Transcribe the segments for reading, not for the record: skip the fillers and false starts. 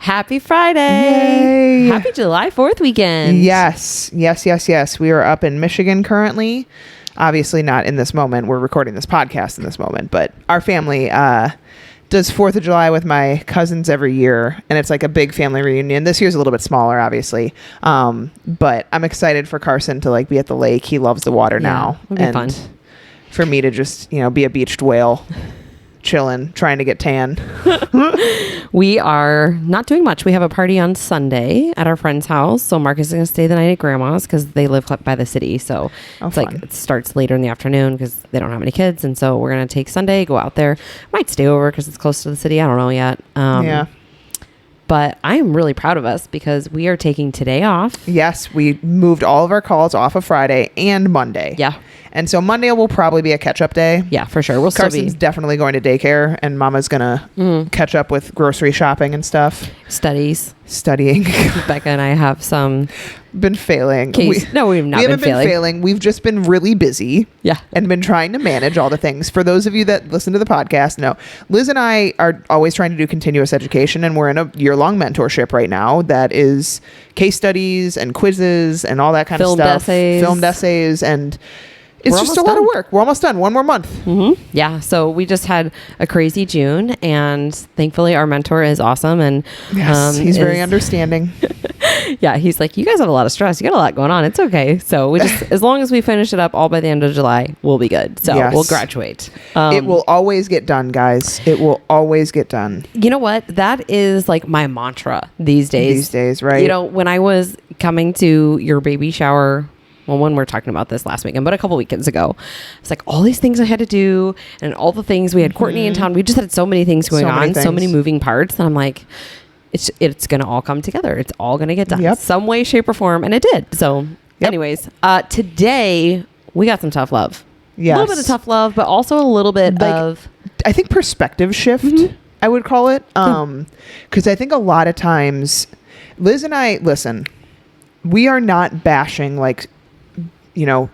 Happy Friday. Yay. Happy July 4th weekend. Yes. We are up in Michigan currently. Obviously not in this moment. We're recording this podcast in this moment, but our family does 4th of July with my cousins every year, and it's like a big family reunion. This year's a little bit smaller, obviously. But I'm excited for Carson to like be at the lake. He loves the water now. It'll be fun. For me to just, be a beached whale. Chilling, trying to get tan. We are not doing much. We have a party on Sunday at our friend's house. So Marcus is going to stay the night at grandma's because they live by the city. So it's fun. like it starts later in the afternoon because they don't have any kids. And so we're going to take Sunday, go out there. Might stay over because it's close to the city. I don't know yet. Yeah. But I am really proud of us because we are taking today off. Yes, we moved all of our calls off of Friday and Monday. Yeah. And so Monday will probably be a catch-up day. Yeah, for sure. Carson's definitely going to daycare, and Mama's going to catch up with grocery shopping and stuff. Studying. Becca and I have some... been failing. We've not been failing. We've just been really busy. Yeah. And been trying to manage all the things. For those of you that listen to the podcast, know Liz and I are always trying to do continuous education, and we're in a year-long mentorship right now that is case studies and quizzes and all that kind of stuff. Filmed essays, and it's just a lot of work. We're almost done. One more month. Mm-hmm. Yeah. So we just had a crazy June, and thankfully our mentor is awesome. And yes, he's very understanding. Yeah. He's like, you guys have a lot of stress. You got a lot going on. It's okay. So we just, as long as we finish it up all by the end of July, we'll be good. So we'll graduate. It will always get done, guys. It will always get done. You know what? That is like my mantra these days. Right? When I was coming to your baby shower, well, when we're talking about this last weekend, but a couple weekends ago, it's like all these things I had to do and all the things we had Courtney in town. We just had so many things going on, so many moving parts. And I'm like, it's going to all come together. It's all going to get done some way, shape or form. And it did. So anyways, today we got some tough love. Yes. A little bit of tough love, but also a little bit of, I think, perspective shift, I would call it. Because I think a lot of times Liz and I, listen, we are not bashing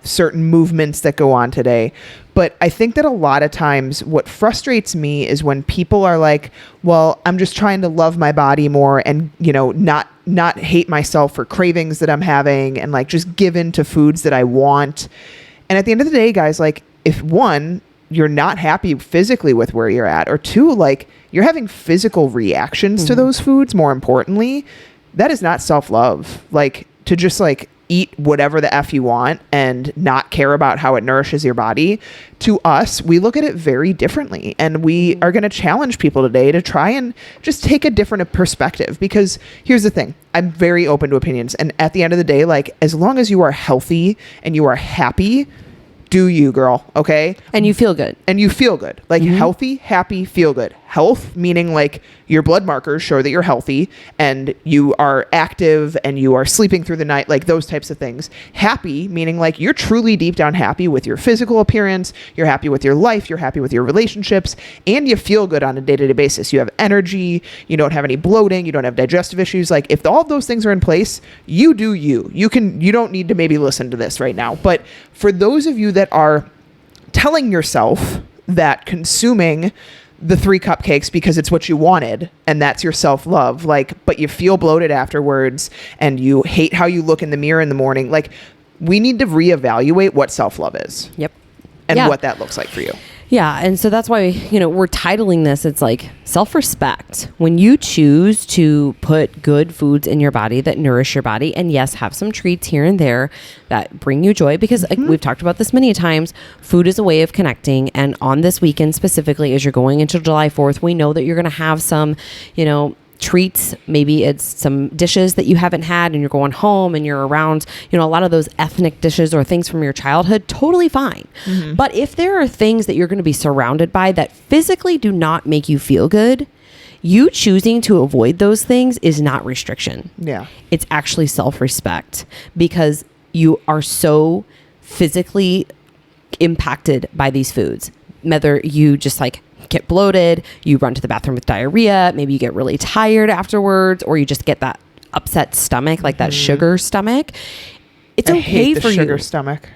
certain movements that go on today. But I think that a lot of times what frustrates me is when people are like, well, I'm just trying to love my body more and, not hate myself for cravings that I'm having and like just give in to foods that I want. And at the end of the day, guys, like if one, you're not happy physically with where you're at, or two, like you're having physical reactions to those foods, more importantly, that is not self-love. Like to just like eat whatever the F you want and not care about how it nourishes your body. To us, we look at it very differently, and we are going to challenge people today to try and just take a different perspective, because here's the thing. I'm very open to opinions. And at the end of the day, like as long as you are healthy and you are happy, do you, girl. Okay. And you feel good. Like healthy, happy, feel good. Health, meaning like your blood markers show that you're healthy and you are active and you are sleeping through the night, like those types of things. Happy, meaning like you're truly deep down happy with your physical appearance. You're happy with your life. You're happy with your relationships, and you feel good on a day-to-day basis. You have energy. You don't have any bloating. You don't have digestive issues. Like if all of those things are in place, you do you. You don't need to maybe listen to this right now. But for those of you that are telling yourself that consuming the 3 cupcakes because it's what you wanted and that's your self-love, like, but you feel bloated afterwards and you hate how you look in the mirror in the morning, like we need to reevaluate what self-love is. Yep. And what that looks like for you. Yeah. And so that's why, we're titling this, it's like self-respect. When you choose to put good foods in your body that nourish your body, and yes, have some treats here and there that bring you joy, because we've talked about this many times, food is a way of connecting. And on this weekend specifically, as you're going into July 4th, we know that you're going to have some, treats. Maybe it's some dishes that you haven't had and you're going home and you're around, a lot of those ethnic dishes or things from your childhood, totally fine. But if there are things that you're going to be surrounded by that physically do not make you feel good, you choosing to avoid those things is not restriction. Yeah. It's actually self-respect, because you are so physically impacted by these foods. Whether you just like get bloated, you run to the bathroom with diarrhea, maybe you get really tired afterwards, or you just get that upset stomach, like that sugar stomach. It's okay for you. Sugar stomach.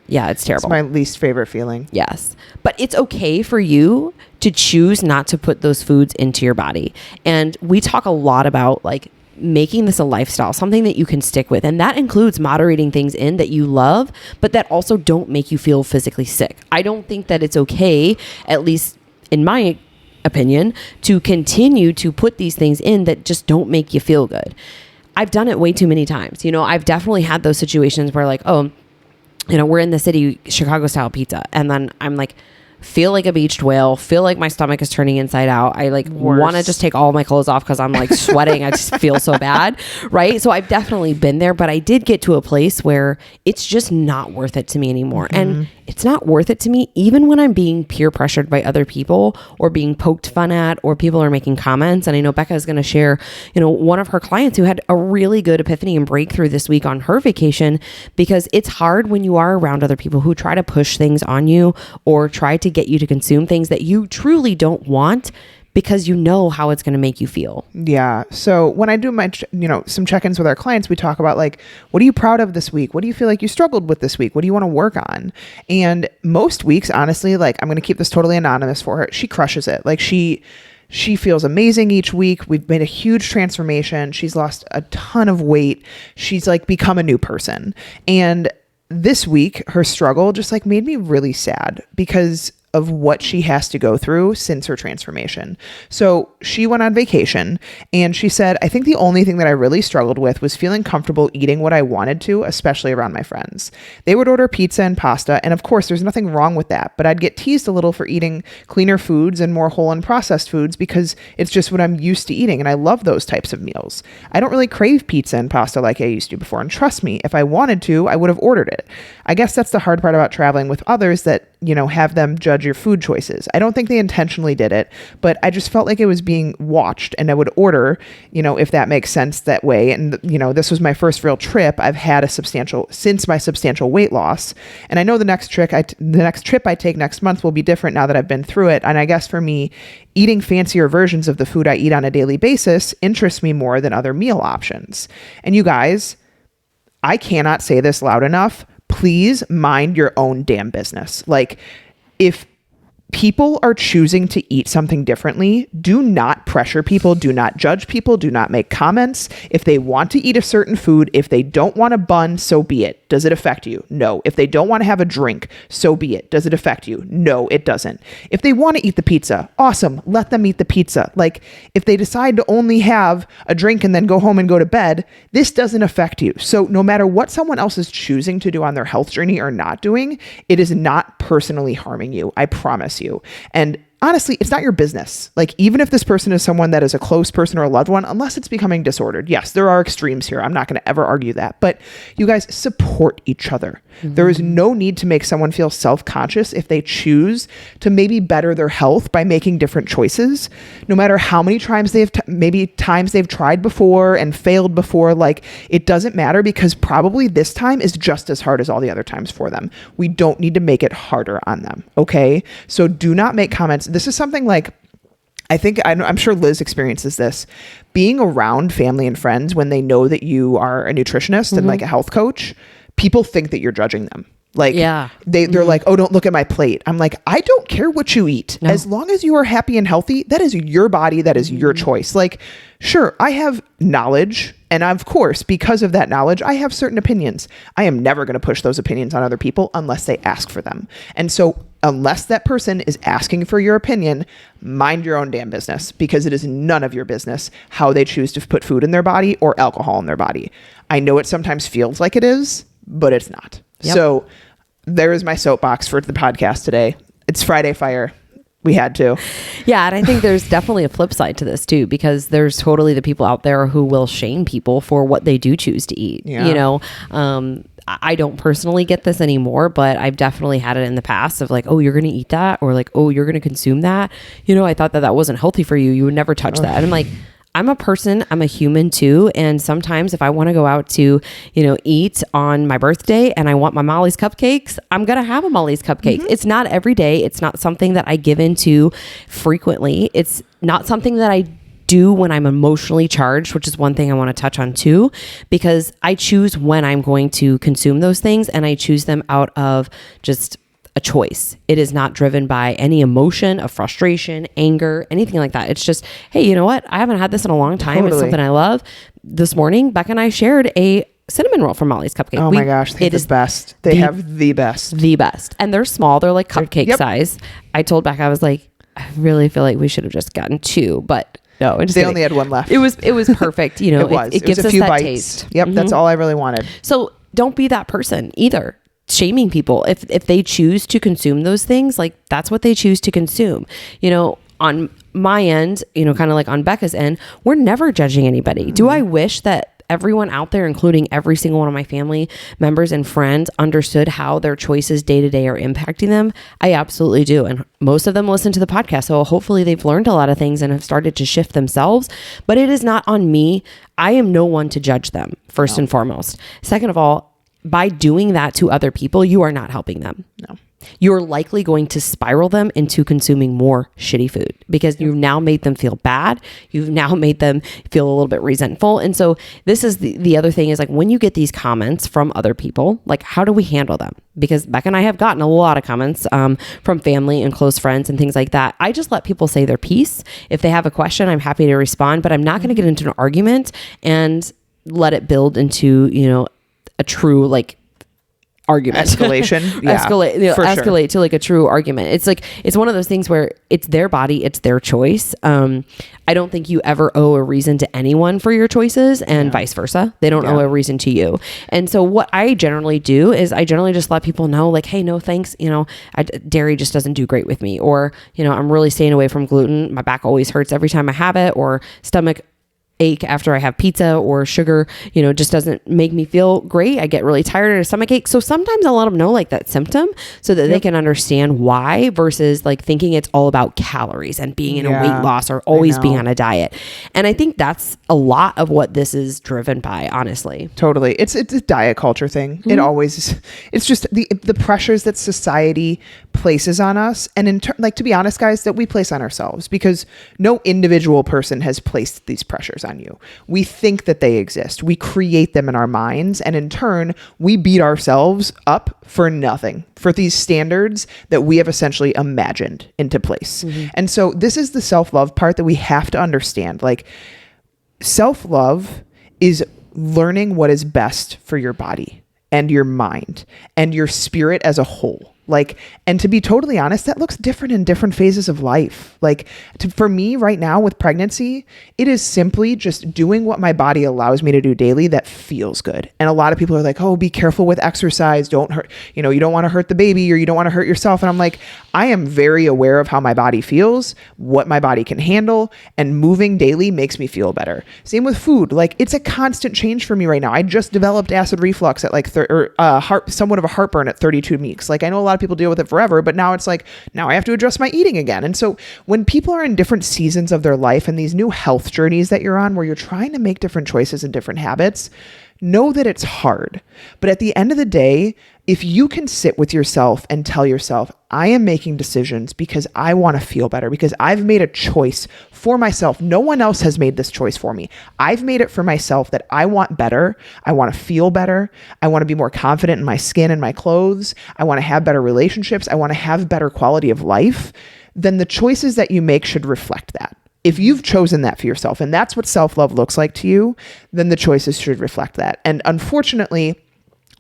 Yeah, it's terrible. It's my least favorite feeling. Yes. But it's okay for you to choose not to put those foods into your body. And we talk a lot about like making this a lifestyle, something that you can stick with. And that includes moderating things in that you love, but that also don't make you feel physically sick. I don't think that it's okay, at least in my opinion, to continue to put these things in that just don't make you feel good. I've done it way too many times. I've definitely had those situations where like, oh, we're in the city, Chicago style pizza. And then I'm like, feel like a beached whale, feel like my stomach is turning inside out. I like want to just take all my clothes off because I'm like sweating. I just feel so bad. Right. So I've definitely been there, but I did get to a place where it's just not worth it to me anymore. And it's not worth it to me even when I'm being peer pressured by other people or being poked fun at, or people are making comments. And I know Becca is going to share, one of her clients who had a really good epiphany and breakthrough this week on her vacation, because it's hard when you are around other people who try to push things on you or try to get you to consume things that you truly don't want, because you know how it's going to make you feel. Yeah. So when I do my, some check-ins with our clients, we talk about like, what are you proud of this week? What do you feel like you struggled with this week? What do you want to work on? And most weeks, honestly, like I'm going to keep this totally anonymous for her. She crushes it. Like she feels amazing each week. We've made a huge transformation. She's lost a ton of weight. She's like become a new person. And this week, her struggle just like made me really sad because of what she has to go through since her transformation. So she went on vacation and she said, I think the only thing that I really struggled with was feeling comfortable eating what I wanted to, especially around my friends. They would order pizza and pasta, and of course there's nothing wrong with that, but I'd get teased a little for eating cleaner foods and more whole and processed foods because it's just what I'm used to eating, and I love those types of meals. I don't really crave pizza and pasta like I used to before, and trust me, if I wanted to, I would have ordered it. I guess that's the hard part about traveling with others, that have them judge your food choices. I don't think they intentionally did it, but I just felt like it was being watched, and I would order, if that makes sense that way. And, this was my first real trip I've had since my substantial weight loss. And I know the next trip I take next month will be different now that I've been through it. And I guess for me, eating fancier versions of the food I eat on a daily basis interests me more than other meal options. And you guys, I cannot say this loud enough. Please mind your own damn business. Like, if people are choosing to eat something differently, do not pressure people, do not judge people, do not make comments. If they want to eat a certain food, if they don't want a bun, so be it. Does it affect you? No. If they don't want to have a drink, so be it. Does it affect you? No, it doesn't. If they want to eat the pizza, awesome. Let them eat the pizza. Like, if they decide to only have a drink and then go home and go to bed, this doesn't affect you. So no matter what someone else is choosing to do on their health journey or not doing, it is not personally harming you. I promise you. And honestly, it's not your business. Like, even if this person is someone that is a close person or a loved one, unless it's becoming disordered. Yes, there are extremes here. I'm not going to ever argue that. But you guys support each other. Mm-hmm. There is no need to make someone feel self-conscious if they choose to maybe better their health by making different choices. No matter how many times they've tried before and failed before, like, it doesn't matter, because probably this time is just as hard as all the other times for them. We don't need to make it harder on them. Okay. So do not make comments. This is something like, I'm sure Liz experiences this, being around family and friends when they know that you are a nutritionist and like a health coach. People think that you're judging them. Like, they're like, oh, don't look at my plate. I'm like, I don't care what you eat. No. As long as you are happy and healthy, that is your body. That is your choice. Like, sure, I have knowledge. And of course, because of that knowledge, I have certain opinions. I am never going to push those opinions on other people unless they ask for them. And so unless that person is asking for your opinion, mind your own damn business, because it is none of your business how they choose to put food in their body or alcohol in their body. I know it sometimes feels like it is, but it's not. Yep. So there is my soapbox for the podcast today. It's Friday Fire. We had to. Yeah. And I think there's definitely a flip side to this too, because there's totally the people out there who will shame people for what they do choose to eat. Yeah. I don't personally get this anymore, but I've definitely had it in the past of like, oh, you're going to eat that, or like, oh, you're going to consume that. I thought that wasn't healthy for you. You would never touch that. And I'm like, I'm a person, I'm a human too. And sometimes if I want to go out to, eat on my birthday and I want my Molly's cupcakes, I'm going to have a Molly's cupcake. Mm-hmm. It's not every day. It's not something that I give into frequently. It's not something that I do when I'm emotionally charged, which is one thing I want to touch on too, because I choose when I'm going to consume those things, and I choose them out of just a choice. It is not driven by any emotion of frustration, anger, anything like that. It's just, hey, you know what? I haven't had this in a long time. It's something I love. This morning, Becca and I shared a cinnamon roll from Molly's Cupcake. Oh my gosh, they have the best. They have the best. The best. And they're small. They're like cupcake size. I told Becca, I was like, I really feel like we should have just gotten 2, but no, they only had 1 left. It was perfect. You know, it gives us a few bites. Taste. Yep. That's all I really wanted. So don't be that person either. Shaming people if they choose to consume those things, like that's what they choose to consume. You know, on my end, you know, kind of like on Becca's end, we're never judging anybody. Do I wish that everyone out there, including every single one of my family members and friends, understood how their choices day to day are impacting them? I absolutely do. And most of them listen to the podcast. So hopefully they've learned a lot of things and have started to shift themselves, but it is not on me. I am no one to judge them, first and foremost. Second of all, by doing that to other people, you are not helping them. No. You're likely going to spiral them into consuming more shitty food because you've now made them feel bad. You've now made them feel a little bit resentful. And so this is the other thing is like when you get these comments from other people, like how do we handle them? Because Becca and I have gotten a lot of comments from family and close friends and things like that. I just let people say their piece. If they have a question, I'm happy to respond, but I'm not going to get into an argument and let it build into, you know, a true like argument escalation. Yeah, escalate to like a true argument. It's like, it's one of those things where it's their body, it's their choice. I don't think you ever owe a reason to anyone for your choices and vice versa. They don't owe a reason to you. And so what I generally do is I generally just let people know like, hey, no thanks. You know, dairy just doesn't do great with me, or, you know, I'm really staying away from gluten. My back always hurts every time I have it, or stomach ache after I have pizza, or sugar, you know, just doesn't make me feel great. I get really tired and a stomach ache. So sometimes I'll let them know like that symptom so that they can understand why, versus like thinking it's all about calories and being in a weight loss or always being on a diet. And I think that's a lot of what this is driven by, honestly. Totally. It's a diet culture thing. It always is. It's just the pressures that society places on us. And like, to be honest, guys, that we place on ourselves, because no individual person has placed these pressures on you. We think that they exist. We create them in our minds. And in turn, we beat ourselves up for nothing, for these standards that we have essentially imagined into place. And so this is the self-love part that we have to understand. Like, self-love is learning what is best for your body and your mind and your spirit as a whole. Like, and to be totally honest, that looks different in different phases of life. Like, for me right now with pregnancy, it is simply just doing what my body allows me to do daily that feels good. And a lot of people are like, oh, be careful with exercise. Don't hurt, you know, you don't want to hurt the baby, or you don't want to hurt yourself. And I'm like, I am very aware of how my body feels, what my body can handle, and moving daily makes me feel better. Same with food. Like, it's a constant change for me right now. I just developed acid reflux at like, somewhat of a heartburn at 32 weeks. Like, I know a lot of people deal with it forever, but now it's like, now I have to adjust my eating again. And so when people are in different seasons of their life and these new health journeys that you're on, where you're trying to make different choices and different habits, know that it's hard. But at the end of the day, if you can sit with yourself and tell yourself, I am making decisions because I want to feel better, because I've made a choice for myself. No one else has made this choice for me. I've made it for myself that I want better. I want to feel better. I want to be more confident in my skin and my clothes. I want to have better relationships. I want to have better quality of life. Then the choices that you make should reflect that. If you've chosen that for yourself, and that's what self-love looks like to you, then the choices should reflect that. And unfortunately,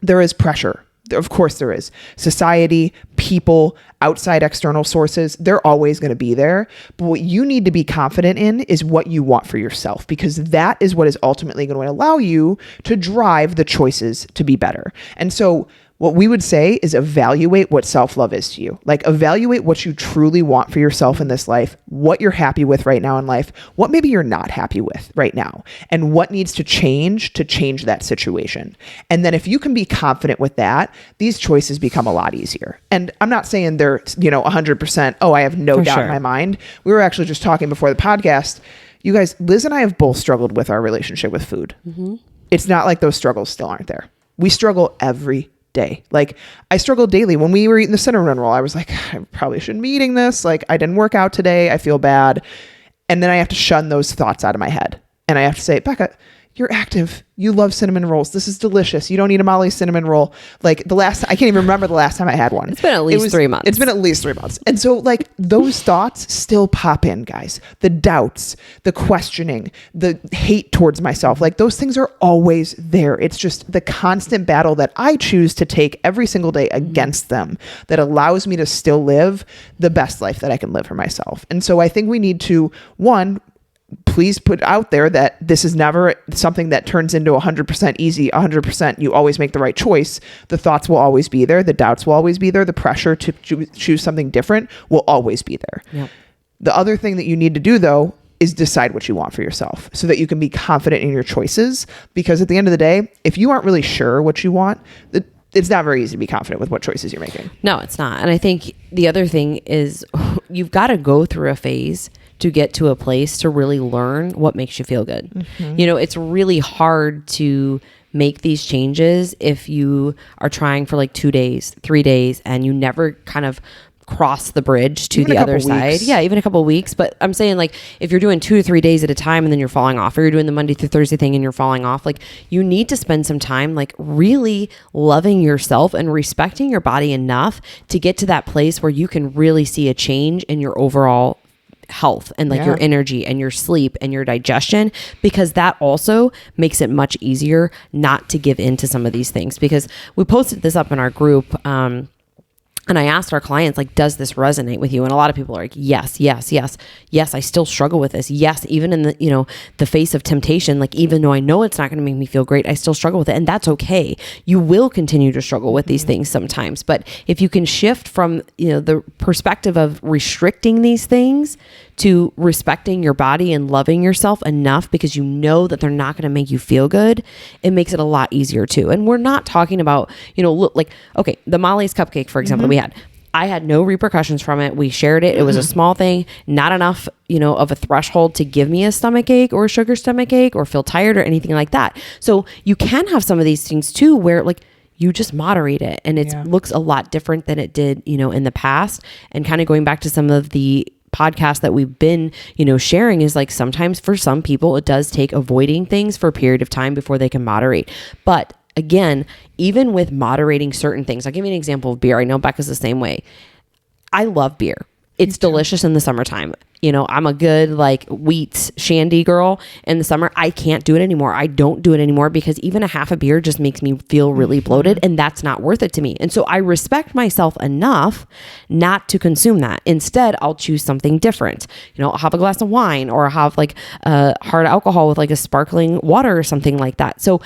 there is pressure. Of course there is. Society, people, outside external sources, they're always going to be there. But what you need to be confident in is what you want for yourself, because that is what is ultimately going to allow you to drive the choices to be better. And so what we would say is evaluate what self-love is to you. Like, evaluate what you truly want for yourself in this life, what you're happy with right now in life, what maybe you're not happy with right now, and what needs to change that situation. And then if you can be confident with that, these choices become a lot easier. And I'm not saying they're, 100%, I have no doubt in my mind. We were actually just talking before the podcast. You guys, Liz and I have both struggled with our relationship with food. It's not like those struggles still aren't there. We struggle every day. Like, I struggled daily. When we were eating the cinnamon roll, I was like, I probably shouldn't be eating this. Like, I didn't work out today. I feel bad. And then I have to shun those thoughts out of my head. And I have to say, Becca, you're active. You love cinnamon rolls. This is delicious. You don't need a Molly cinnamon roll. Like I can't even remember the last time I had one. It's been at least 3 months. It's been at least 3 months. And so like those thoughts still pop in, guys. The doubts, the questioning, the hate towards myself, like those things are always there. It's just the constant battle that I choose to take every single day against them that allows me to still live the best life that I can live for myself. And so I think we need to, one, please put out there that this is never something that turns into 100% easy, 100% you always make the right choice. The thoughts will always be there. The doubts will always be there. The pressure to choose something different will always be there. Yep. The other thing that you need to do, though, is decide what you want for yourself so that you can be confident in your choices. Because at the end of the day, if you aren't really sure what you want, it's not very easy to be confident with what choices you're making. No, it's not. And I think the other thing is you've got to go through a phase to get to a place to really learn what makes you feel good. Mm-hmm. You know, it's really hard to make these changes if you are trying for like 2 days, 3 days, and you never kind of cross the bridge to the other side. Yeah, even a couple of weeks. But I'm saying like if you're doing 2 to 3 days at a time and then you're falling off, or you're doing the Monday through Thursday thing and you're falling off, like you need to spend some time like really loving yourself and respecting your body enough to get to that place where you can really see a change in your overall health and like your energy and your sleep and your digestion, because that also makes it much easier not to give in to some of these things. Because we posted this up in our group, and I asked our clients, like, does this resonate with you? And a lot of people are like, yes, yes, yes, yes, I still struggle with this. Yes, even in the, you know, the face of temptation, like, even though I know it's not going to make me feel great, I still struggle with it. And that's okay. You will continue to struggle with these things sometimes. But if you can shift from, you know, the perspective of restricting these things to respecting your body and loving yourself enough because you know that they're not going to make you feel good, it makes it a lot easier too. And we're not talking about, you know, look, like, okay, the Molly's cupcake, for example, that we had. I had no repercussions from it. We shared it. It was a small thing, not enough, you know, of a threshold to give me a stomach ache or a sugar stomach ache or feel tired or anything like that. So you can have some of these things too, where like you just moderate it and it looks a lot different than it did, you know, in the past. And kind of going back to some of the podcast that we've been, you know, sharing is like sometimes for some people, it does take avoiding things for a period of time before they can moderate. But again, even with moderating certain things, I'll give you an example of beer. I know Becca's the same way. I love beer. It's delicious in the summertime. You know, I'm a good like wheat shandy girl in the summer. I can't do it anymore. I don't do it anymore because even a half a beer just makes me feel really bloated, and that's not worth it to me. And so I respect myself enough not to consume that. Instead, I'll choose something different. You know, I'll have a glass of wine, or I'll have like a hard alcohol with like a sparkling water or something like that. So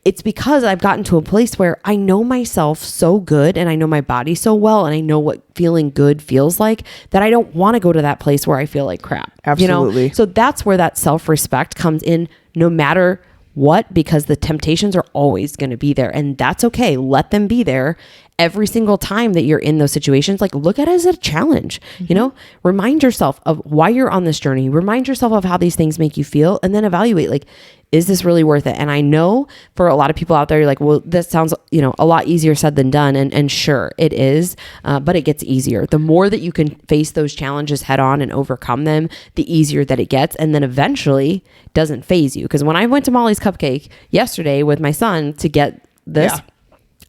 it's because I've gotten to a place where I know myself so good and I know my body so well and I know what feeling good feels like that I don't want to go to that place where I feel like crap. Absolutely. You know? So that's where that self-respect comes in no matter what, because the temptations are always going to be there, and that's okay. Let them be there every single time that you're in those situations. Like, look at it as a challenge, you know, remind yourself of why you're on this journey, remind yourself of how these things make you feel, and then evaluate, like, is this really worth it? And I know for a lot of people out there, you're like, well, that sounds, you know, a lot easier said than done. And sure it is, but it gets easier. The more that you can face those challenges head on and overcome them, the easier that it gets. And then eventually doesn't phase you. Because when I went to Molly's Cupcake yesterday with my son to get this,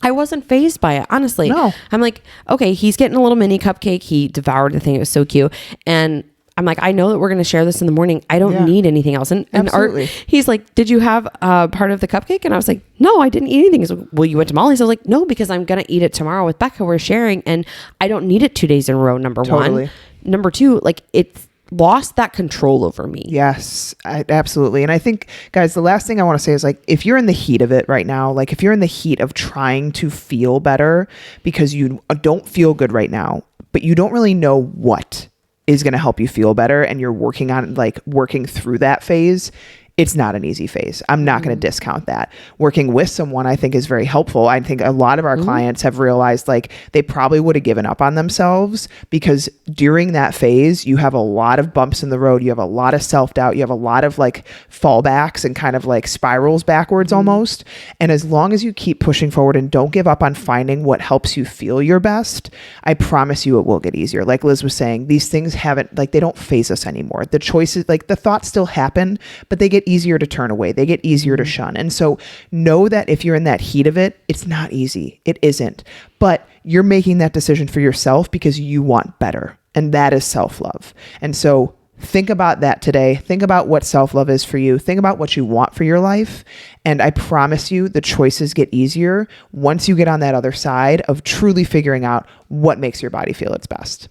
I wasn't fazed by it, honestly. No. I'm like, okay, he's getting a little mini cupcake. He devoured the thing. It was so cute. And I'm like, I know that we're going to share this in the morning. I don't need anything else. And Art, he's like, did you have part of the cupcake? And I was like, no, I didn't eat anything. He's like, well, you went to Molly's. I was like, no, because I'm going to eat it tomorrow with Becca. We're sharing, and I don't need it 2 days in a row, number one. Number two, like, it's lost that control over me. Yes, absolutely. And I think, guys, the last thing I want to say is, like, if you're in the heat of it right now, like if you're in the heat of trying to feel better because you don't feel good right now, but you don't really know what is going to help you feel better, and you're working through that phase, it's not an easy phase. I'm not going to discount that. Working with someone, I think, is very helpful. I think a lot of our clients have realized like they probably would have given up on themselves because during that phase, you have a lot of bumps in the road. You have a lot of self-doubt. You have a lot of like fallbacks and kind of like spirals backwards almost. And as long as you keep pushing forward and don't give up on finding what helps you feel your best, I promise you it will get easier. Like Liz was saying, these things haven't, like, they don't phase us anymore. The choices, like the thoughts still happen, but they get easier to turn away. They get easier to shun. And so know that if you're in that heat of it, it's not easy. It isn't. But you're making that decision for yourself because you want better. And that is self-love. And so think about that today. Think about what self-love is for you. Think about what you want for your life. And I promise you the choices get easier once you get on that other side of truly figuring out what makes your body feel its best.